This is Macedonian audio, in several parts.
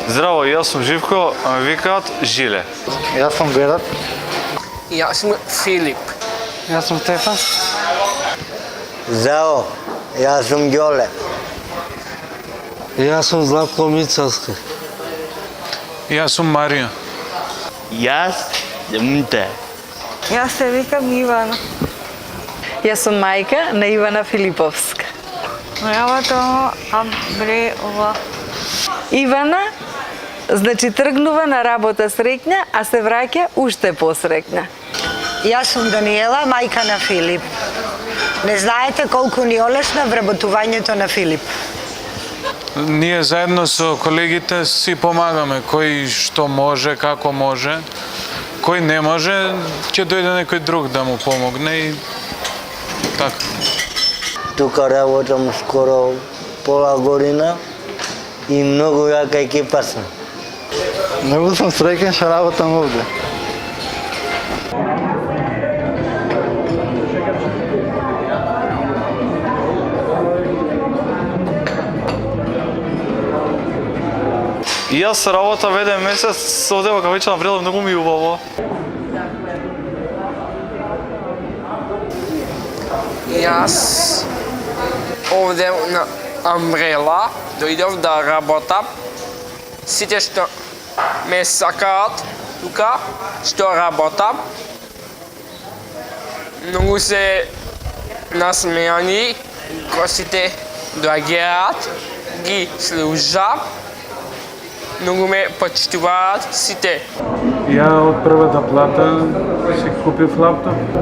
Здраво, јас сум Живко, а ме викаат Жиле. Јас сум Ведат. Јас сум Филип. Јас сум Стефан. Здраво, јас сум Ѓоле. Јас сум Златко Мицовски. Јас сум Марио. Јас сум Те. Јас се викам Ивана. Јас сум мајка на Ивана Филиповска. Мојавата Абреова. Ивана, значи тргнува на работа среќна, а се враќа уште посреќна. Јас сум Даниела, мајка на Филип. Не знаете колку ни олесна вработувањето на Филип. Ние заедно со колегите си помагаме, кој што може, како може. Кој не може, ќе дојде некој друг да му помогне и така. Тука работам скоро пола година и многу јака екипа сум. Многу сум среќен што работам овде. И јас работам еден месец со девојка веќе напредила, многу ми убаво. Јас овде на Амбрела дојдов да работам. Сите што ме сакаат тука, што работам, многу се насмејани, гостите доаѓаат, ги служам, многу ме почитуваат сите. Ја од првата плата си купив лаптоп.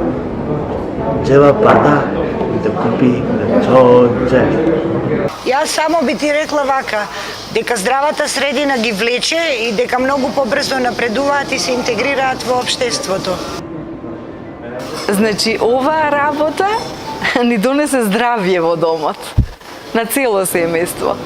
Треба пада да купи на чоџе. Јас само би ти рекла вака, дека здравата средина ги влече и дека многу побрзо напредуваат и се интегрираат во општеството. Значи, оваа работа ни донесе здравје во домот, на цело семејство.